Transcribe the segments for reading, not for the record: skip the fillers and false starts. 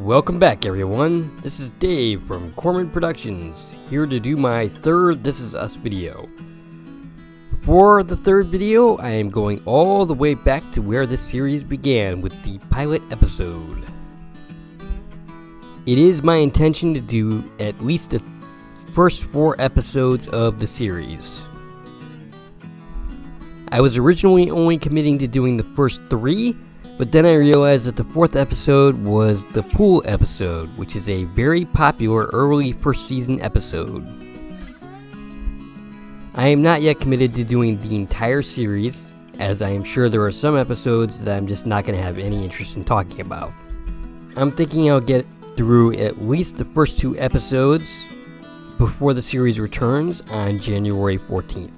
Welcome back, everyone. This is Dave from Corman Productions, here to do my third This Is Us video. For the third video, I am going all the way back to where this series began with the pilot episode. It is my intention to do at least the first 4 episodes of the series. I was originally only committing to doing the first 3, but then I realized that the 4th episode was the pool episode, which is a very popular early first season episode. I am not yet committed to doing the entire series, as I am sure there are some episodes that I'm just not going to have any interest in talking about. I'm thinking I'll get through at least the first 2 episodes before the series returns on January 14th.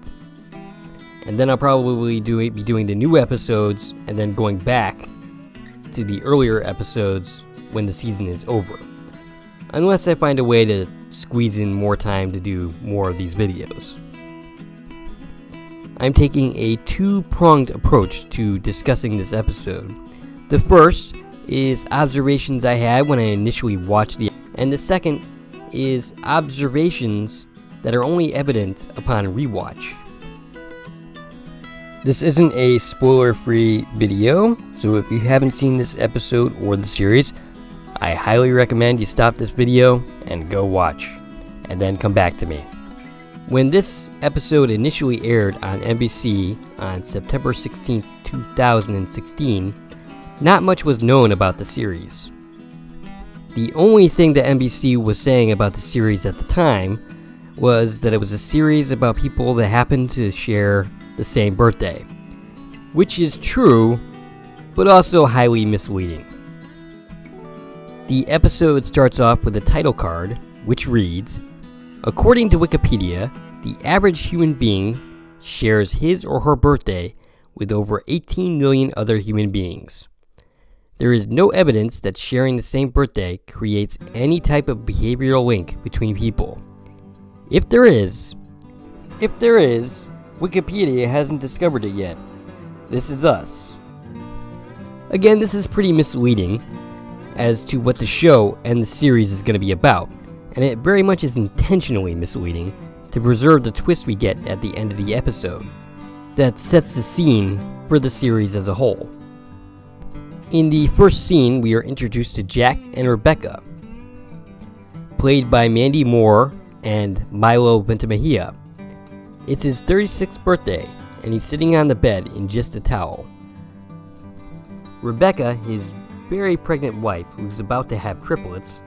And then I'll probably be doing the new episodes and then going back to the earlier episodes when the season is over. Unless I find a way to squeeze in more time to do more of these videos. I'm taking a 2-pronged approach to discussing this episode. The first is observations I had when I initially watched and the second is observations that are only evident upon rewatch. This isn't a spoiler-free video, so if you haven't seen this episode or the series, I highly recommend you stop this video and go watch, and then come back to me. When this episode initially aired on NBC on September 16, 2016, not much was known about the series. The only thing that NBC was saying about the series at the time was that it was a series about people that happened to share the same birthday, which is true, but also highly misleading. The episode starts off with a title card, which reads, "According to Wikipedia, the average human being shares his or her birthday with over 18 million other human beings. There is no evidence that sharing the same birthday creates any type of behavioral link between people. If there is, Wikipedia hasn't discovered it yet. This is us." Again, this is pretty misleading as to what the show and the series is going to be about, and it very much is intentionally misleading to preserve the twist we get at the end of the episode that sets the scene for the series as a whole. In the first scene, we are introduced to Jack and Rebecca, played by Mandy Moore and Milo Ventimiglia. It's his 36th birthday, and he's sitting on the bed in just a towel. Rebecca, his very pregnant wife, who's about to have triplets,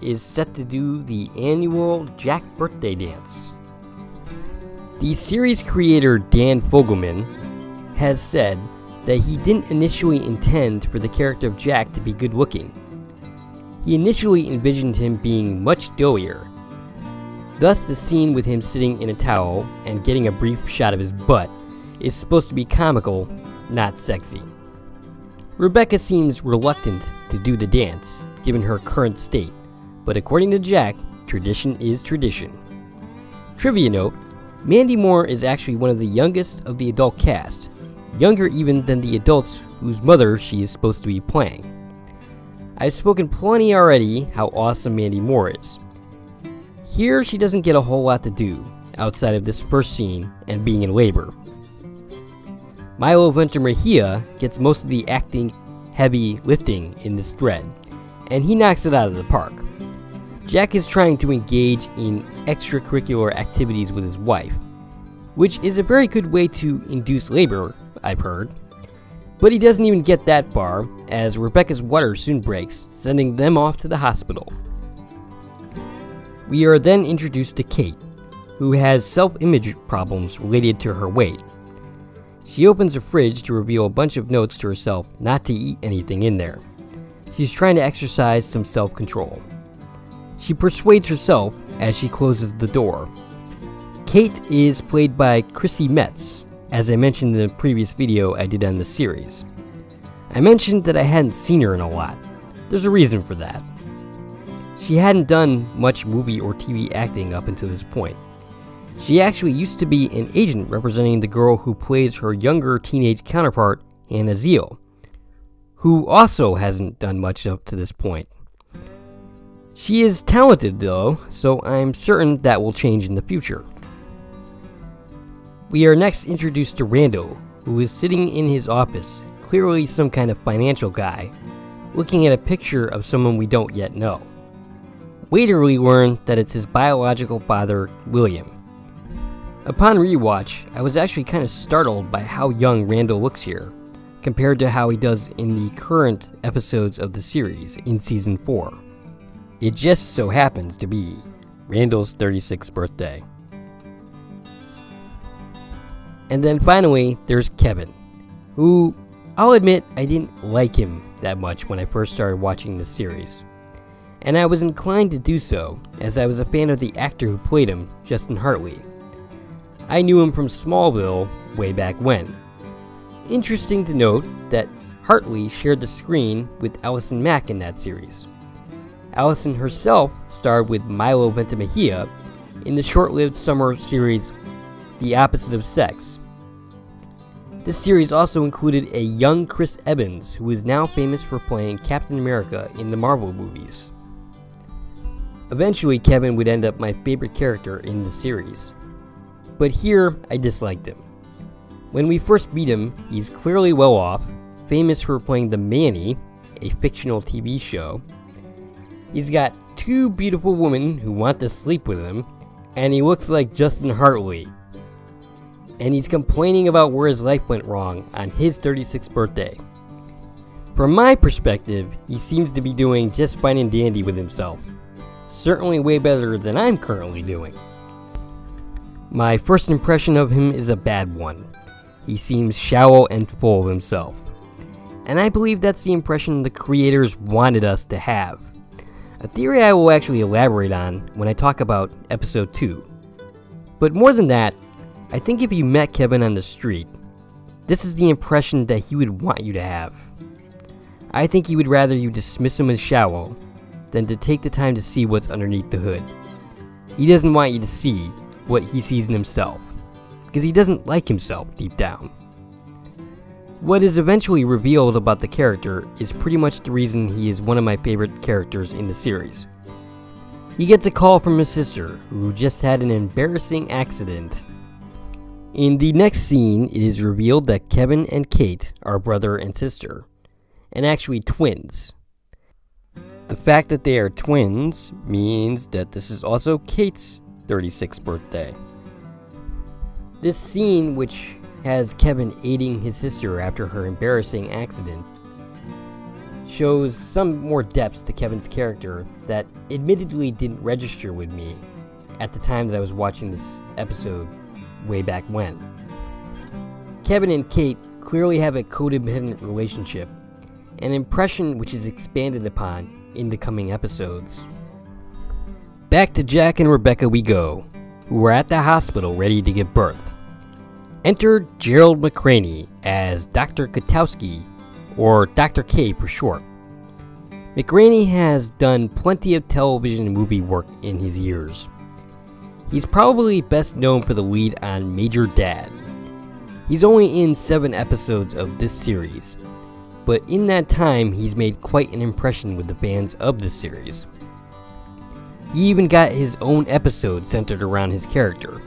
is set to do the annual Jack birthday dance. The series creator Dan Fogelman has said that he didn't initially intend for the character of Jack to be good looking. He initially envisioned him being much doughier. Thus, the scene with him sitting in a towel and getting a brief shot of his butt is supposed to be comical, not sexy. Rebecca seems reluctant to do the dance, given her current state, but according to Jack, tradition is tradition. Trivia note, Mandy Moore is actually one of the youngest of the adult cast, younger even than the adults whose mother she is supposed to be playing. I've spoken plenty already how awesome Mandy Moore is. Here, she doesn't get a whole lot to do, outside of this first scene and being in labor. Milo Ventimiglia gets most of the acting heavy lifting in this thread, and he knocks it out of the park. Jack is trying to engage in extracurricular activities with his wife, which is a very good way to induce labor, I've heard. But he doesn't even get that far, as Rebecca's water soon breaks, sending them off to the hospital. We are then introduced to Kate, who has self-image problems related to her weight. She opens a fridge to reveal a bunch of notes to herself not to eat anything in there. She's trying to exercise some self-control. She persuades herself as she closes the door. Kate is played by Chrissy Metz, as I mentioned in the previous video I did on the series. I mentioned that I hadn't seen her in a lot. There's a reason for that. She hadn't done much movie or TV acting up until this point. She actually used to be an agent representing the girl who plays her younger teenage counterpart, Hannah Zeel, who also hasn't done much up to this point. She is talented though, so I'm certain that will change in the future. We are next introduced to Randall, who is sitting in his office, clearly some kind of financial guy, looking at a picture of someone we don't yet know. Later we learn that it's his biological father, William. Upon rewatch, I was actually kind of startled by how young Randall looks here, compared to how he does in the current episodes of the series in Season 4. It just so happens to be Randall's 36th birthday. And then finally, there's Kevin, who, I'll admit, I didn't like him that much when I first started watching this series. And I was inclined to do so, as I was a fan of the actor who played him, Justin Hartley. I knew him from Smallville way back when. Interesting to note that Hartley shared the screen with Allison Mack in that series. Allison herself starred with Milo Ventimiglia in the short-lived summer series The Opposite of Sex. This series also included a young Chris Evans, who is now famous for playing Captain America in the Marvel movies. Eventually, Kevin would end up my favorite character in the series. But here, I disliked him. When we first meet him, he's clearly well off, famous for playing The Manny, a fictional TV show. He's got 2 beautiful women who want to sleep with him, and he looks like Justin Hartley. And he's complaining about where his life went wrong on his 36th birthday. From my perspective, he seems to be doing just fine and dandy with himself. Certainly way better than I'm currently doing. My first impression of him is a bad one. He seems shallow and full of himself. And I believe that's the impression the creators wanted us to have. A theory I will actually elaborate on when I talk about episode 2. But more than that, I think if you met Kevin on the street, this is the impression that he would want you to have. I think he would rather you dismiss him as shallow than to take the time to see what's underneath the hood. He doesn't want you to see what he sees in himself, because he doesn't like himself deep down. What is eventually revealed about the character is pretty much the reason he is one of my favorite characters in the series. He gets a call from his sister, who just had an embarrassing accident. In the next scene, it is revealed that Kevin and Kate are brother and sister, and actually twins. The fact that they are twins means that this is also Kate's 36th birthday. This scene, which has Kevin aiding his sister after her embarrassing accident, shows some more depths to Kevin's character that admittedly didn't register with me at the time that I was watching this episode way back when. Kevin and Kate clearly have a codependent relationship, an impression which is expanded upon in the coming episodes. Back to Jack and Rebecca we go, who were at the hospital ready to give birth. Enter Gerald McRaney as Dr. Katowski, or Dr. K for short. McRaney has done plenty of television and movie work in his years. He's probably best known for the lead on Major Dad. He's only in 7 episodes of this series, but in that time he's made quite an impression with the fans of this series. He even got his own episode centered around his character.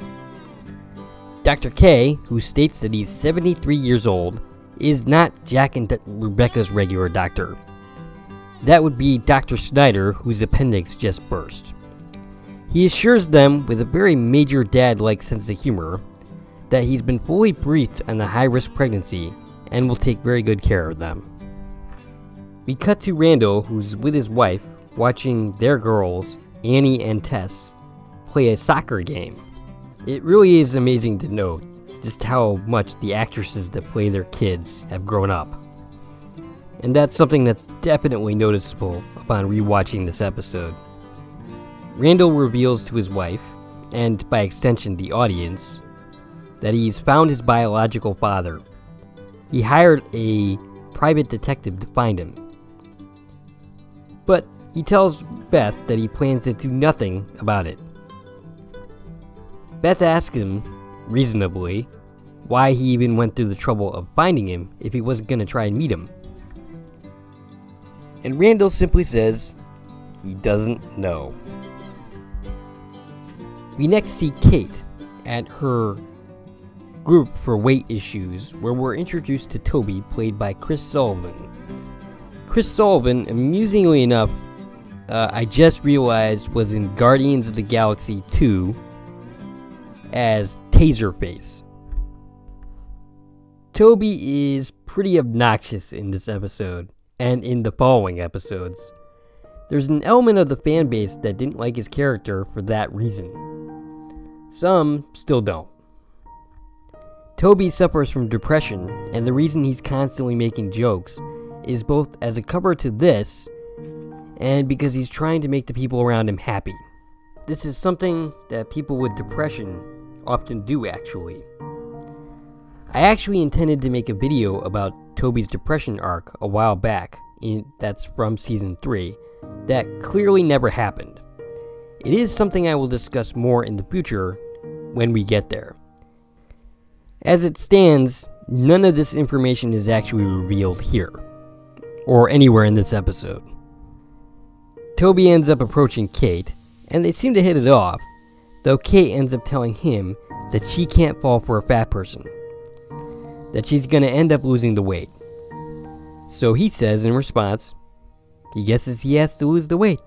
Dr. K, who states that he's 73 years old, is not Jack and Rebecca's regular doctor. That would be Dr. Snyder, whose appendix just burst. He assures them, with a very Major Dad-like sense of humor, that he's been fully briefed on the high-risk pregnancy and will take very good care of them. We cut to Randall, who's with his wife, watching their girls, Annie and Tess, play a soccer game. It really is amazing to note just how much the actresses that play their kids have grown up. And that's something that's definitely noticeable upon rewatching this episode. Randall reveals to his wife, and by extension the audience, that he's found his biological father. He hired a private detective to find him. But he tells Beth that he plans to do nothing about it. Beth asks him, reasonably, why he even went through the trouble of finding him if he wasn't going to try and meet him. And Randall simply says, he doesn't know. We next see Kate at her group for weight issues, where we're introduced to Toby, played by Chris Sullivan. Chris Sullivan, amusingly enough, I just realized was in Guardians of the Galaxy 2 as Taserface. Toby is pretty obnoxious in this episode, and in the following episodes. There's an element of the fan base that didn't like his character for that reason. Some still don't. Toby suffers from depression, and the reason he's constantly making jokes is both as a cover to this, and because he's trying to make the people around him happy. This is something that people with depression often do, actually. I actually intended to make a video about Toby's depression arc a while back, that's from Season 3, that clearly never happened. It is something I will discuss more in the future when we get there. As it stands, none of this information is actually revealed here, or anywhere in this episode. Toby ends up approaching Kate, and they seem to hit it off, though Kate ends up telling him that she can't fall for a fat person, that she's gonna end up losing the weight. So he says in response, he guesses he has to lose the weight.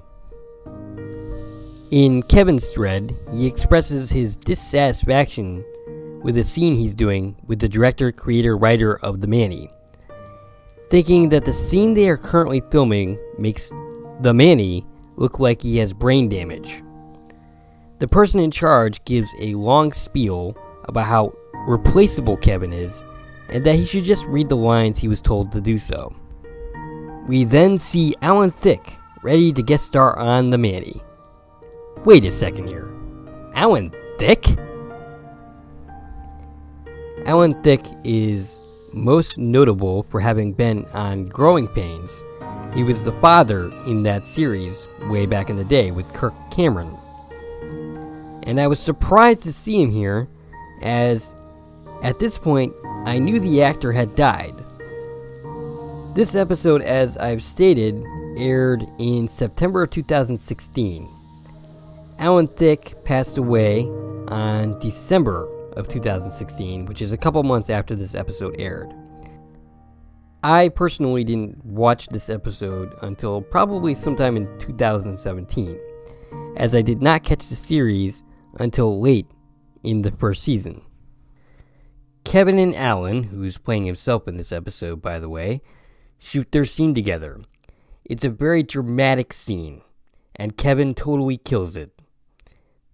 In Kevin's thread, he expresses his dissatisfaction with the scene he's doing with the director, creator, writer of The Manny, thinking that the scene they are currently filming makes the Manny look like he has brain damage. The person in charge gives a long spiel about how replaceable Kevin is, and that he should just read the lines he was told to do so. We then see Alan Thicke ready to guest star on The Manny. Wait a second here. Alan Thicke? Alan Thicke is most notable for having been on Growing Pains. He was the father in that series way back in the day with Kirk Cameron. And I was surprised to see him here, as at this point I knew the actor had died. This episode, as I've stated, aired in September of 2016. Alan Thicke passed away on December of 2016, which is a couple months after this episode aired. I personally didn't watch this episode until probably sometime in 2017, as I did not catch the series until late in the first season. Kevin and Alan, who's playing himself in this episode by the way, shoot their scene together. It's a very dramatic scene, and Kevin totally kills it.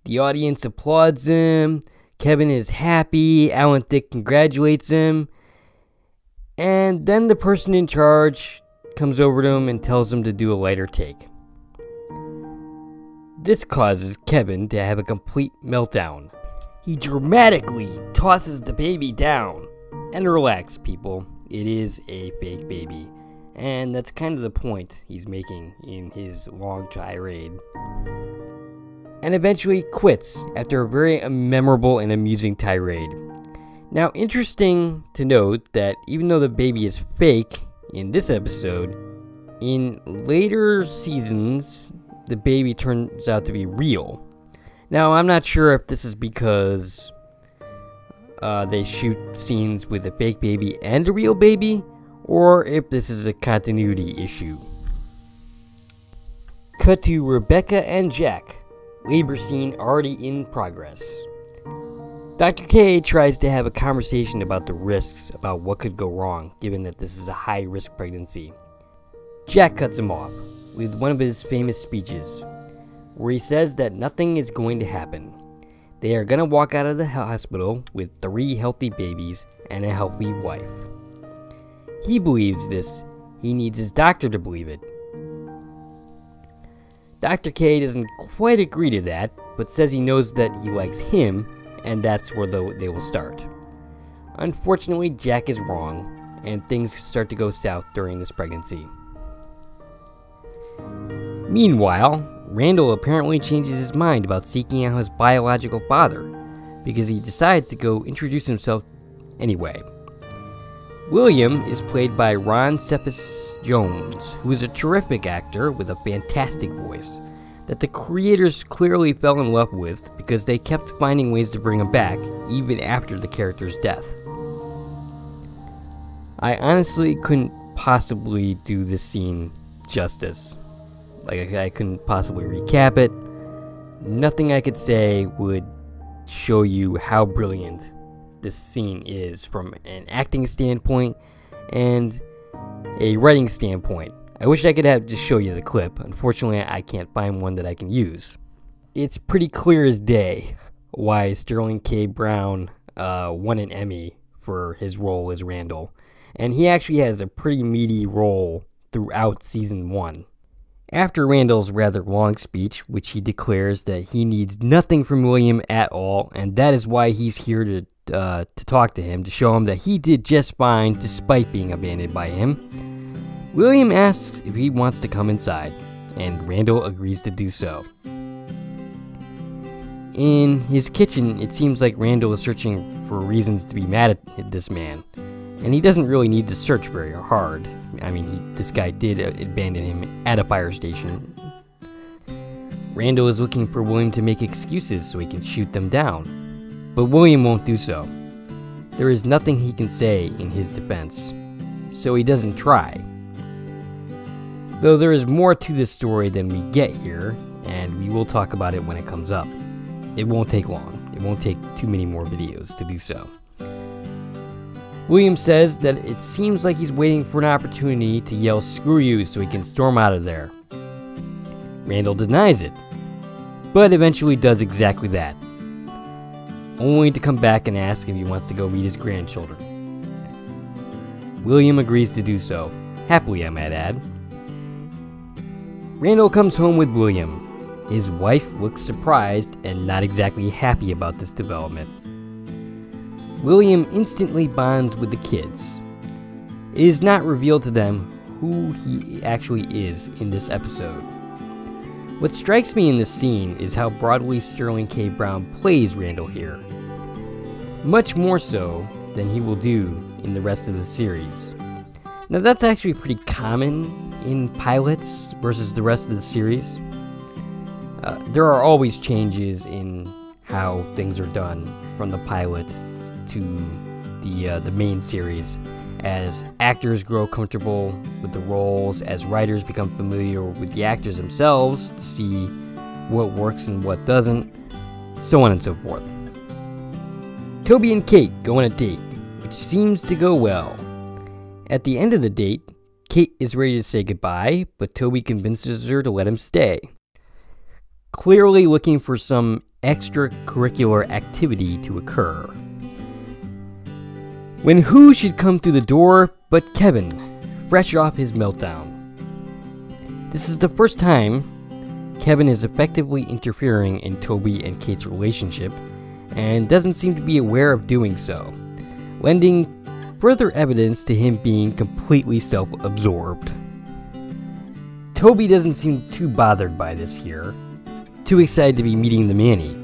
The audience applauds him, Kevin is happy, Alan Thicke congratulates him, and then the person in charge comes over to him and tells him to do a lighter take. This causes Kevin to have a complete meltdown. He dramatically tosses the baby down. And relax, people, it is a fake baby. And that's kind of the point he's making in his long tirade. And eventually quits after a very memorable and amusing tirade. Now, interesting to note that even though the baby is fake in this episode, in later seasons, the baby turns out to be real. Now, I'm not sure if this is because they shoot scenes with a fake baby and a real baby, or if this is a continuity issue. Cut to Rebecca and Jack. Labor scene already in progress. Dr. K tries to have a conversation about the risks about what could go wrong, given that this is a high-risk pregnancy. Jack cuts him off with one of his famous speeches, where he says that nothing is going to happen. They are going to walk out of the hospital with 3 healthy babies and a healthy wife. He believes this. He needs his doctor to believe it. Dr. K doesn't quite agree to that, but says he knows that he likes him, and that's where they will start. Unfortunately, Jack is wrong, and things start to go south during this pregnancy. Meanwhile, Randall apparently changes his mind about seeking out his biological father, because he decides to go introduce himself anyway. William is played by Ron Cephas Jones, who is a terrific actor with a fantastic voice that the creators clearly fell in love with because they kept finding ways to bring him back even after the character's death. I honestly couldn't possibly do this scene justice. I couldn't possibly recap it. Nothing I could say would show you how brilliant this scene is from an acting standpoint and a writing standpoint. I wish I could have just show you the clip. Unfortunately, I can't find one that I can use. It's pretty clear as day why Sterling K. Brown won an Emmy for his role as Randall. And he actually has a pretty meaty role throughout Season 1. After Randall's rather long speech, which he declares that he needs nothing from William at all, and that is why he's here to talk to him, to show him that he did just fine despite being abandoned by him, William asks if he wants to come inside, and Randall agrees to do so. In his kitchen, it seems like Randall is searching for reasons to be mad at this man, and he doesn't really need to search very hard. I mean, this guy did abandon him at a fire station. Randall is looking for William to make excuses so he can shoot them down, but William won't do so. There is nothing he can say in his defense, so he doesn't try. Though there is more to this story than we get here, and we will talk about it when it comes up. It won't take long. It won't take too many more videos to do so. William says that it seems like he's waiting for an opportunity to yell "screw you" so he can storm out of there. Randall denies it, but eventually does exactly that, only to come back and ask if he wants to go meet his grandchildren. William agrees to do so, happily I might add. Randall comes home with William. His wife looks surprised and not exactly happy about this development. William instantly bonds with the kids. It is not revealed to them who he actually is in this episode. What strikes me in this scene is how broadly Sterling K. Brown plays Randall here. Much more so than he will do in the rest of the series. Now that's actually pretty common in pilots versus the rest of the series. There are always changes in how things are done from the pilot to the main series as actors grow comfortable with the roles, as writers become familiar with the actors themselves to see what works and what doesn't, so on and so forth. Toby and Kate go on a date, which seems to go well. At the end of the date, Kate is ready to say goodbye, but Toby convinces her to let him stay, clearly looking for some extracurricular activity to occur. When who should come through the door but Kevin, fresh off his meltdown. This is the first time Kevin is effectively interfering in Toby and Kate's relationship, and doesn't seem to be aware of doing so, lending further evidence to him being completely self-absorbed. Toby doesn't seem too bothered by this here, too excited to be meeting the Manny,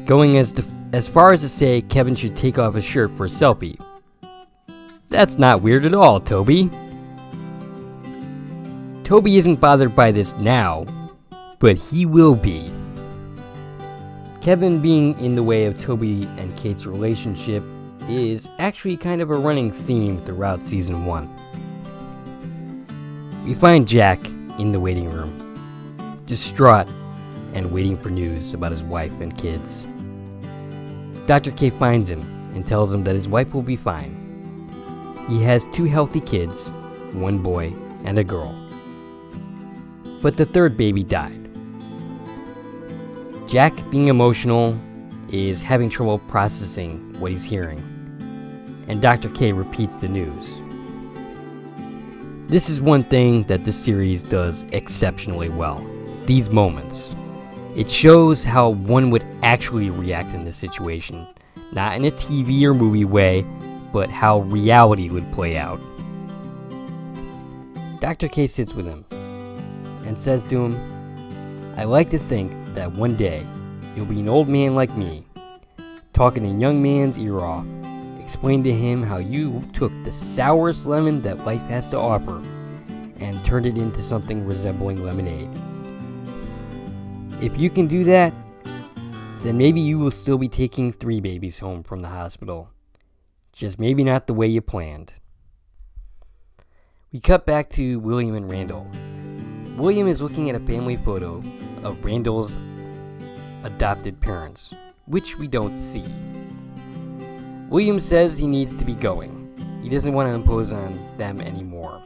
going as far as to say Kevin should take off his shirt for a selfie. That's not weird at all, Toby. Toby isn't bothered by this now, but he will be. Kevin being in the way of Toby and Kate's relationship is actually kind of a running theme throughout Season 1. We find Jack in the waiting room, distraught and waiting for news about his wife and kids. Dr. K finds him and tells him that his wife will be fine. He has 2 healthy kids, 1 boy and a girl. But the 3rd baby died. Jack, being emotional, is having trouble processing what he's hearing, and Dr. K repeats the news. This is one thing that this series does exceptionally well, these moments. It shows how one would actually react in this situation, not in a TV or movie way, but how reality would play out. Dr. K sits with him and says to him, "I like to think that one day you'll be an old man like me, talking a young man's ear off, explain to him how you took the sourest lemon that life has to offer and turned it into something resembling lemonade. If you can do that, then maybe you will still be taking 3 babies home from the hospital. Just maybe not the way you planned. We cut back to William and Randall. William is looking at a family photo of Randall's adopted parents, which we don't see. William says he needs to be going. He doesn't want to impose on them anymore.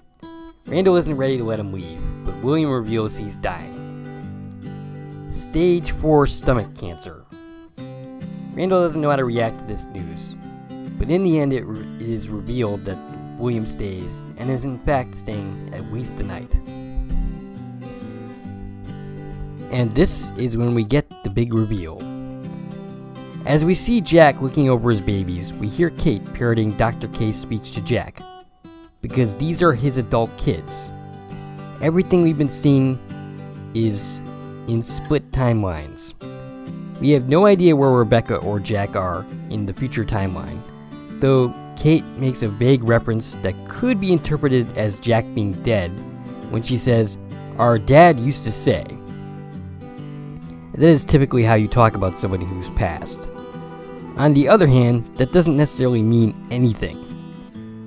Randall isn't ready to let him leave, but William reveals he's dying. Stage 4 stomach cancer. Randall doesn't know how to react to this news, but in the end it is revealed that William stays, and is in fact staying at least the night. And this is when we get the big reveal. As we see Jack looking over his babies, we hear Kate parroting Dr. K's speech to Jack, because these are his adult kids. Everything we've been seeing is in split timelines. We have no idea where Rebecca or Jack are in the future timeline, though Kate makes a vague reference that could be interpreted as Jack being dead when she says, "Our dad used to say." That is typically how you talk about somebody who's passed. On the other hand, that doesn't necessarily mean anything.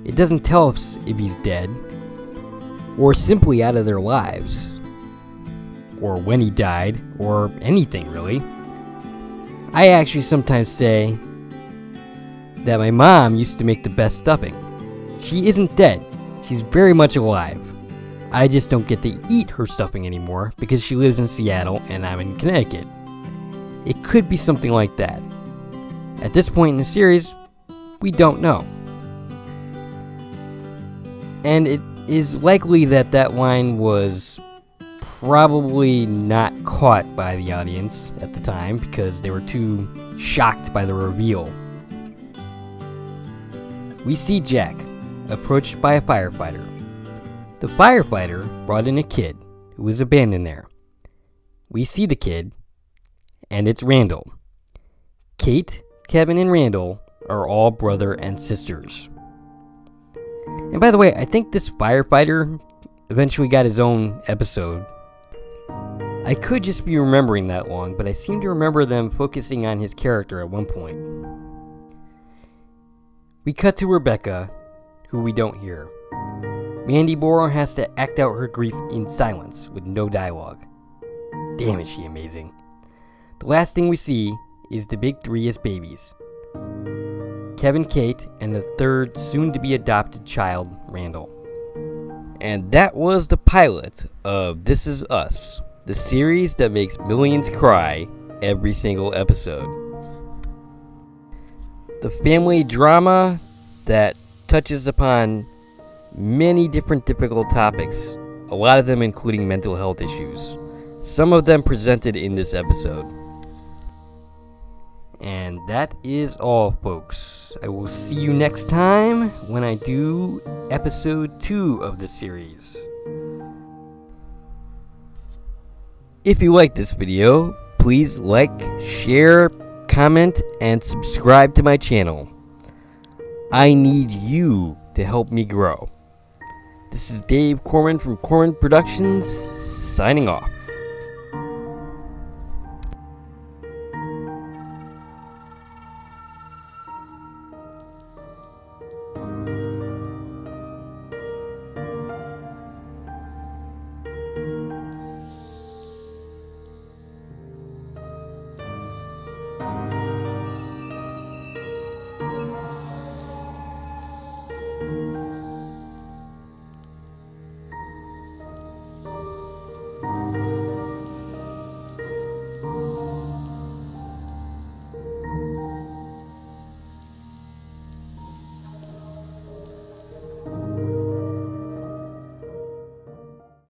It doesn't tell us if he's dead, or simply out of their lives, or when he died, or anything really. I actually sometimes say that my mom used to make the best stuffing. She isn't dead, she's very much alive. I just don't get to eat her stuffing anymore because she lives in Seattle and I'm in Connecticut. It could be something like that. At this point in the series, we don't know. And it is likely that that line was probably not caught by the audience at the time because they were too shocked by the reveal. We see Jack approached by a firefighter. The firefighter brought in a kid who was abandoned there. We see the kid, and it's Randall. Kate, Kevin, and Randall are all brother and sisters. And by the way, I think this firefighter eventually got his own episode. I could just be remembering that wrong, but I seem to remember them focusing on his character at one point. We cut to Rebecca, who we don't hear. Mandy Moore has to act out her grief in silence with no dialogue. Damn, is she amazing. The last thing we see is the big 3 as babies. Kevin, Kate, and the third soon-to-be adopted child, Randall. And that was the pilot of This Is Us, the series that makes millions cry every single episode. The family drama that touches upon many different difficult topics, a lot of them including mental health issues, some of them presented in this episode. And that is all, folks. I will see you next time when I do episode 2 of the series. If you like this video, please like, share, comment, and subscribe to my channel. I need you to help me grow. This is Dave Corman from Corman Productions, signing off.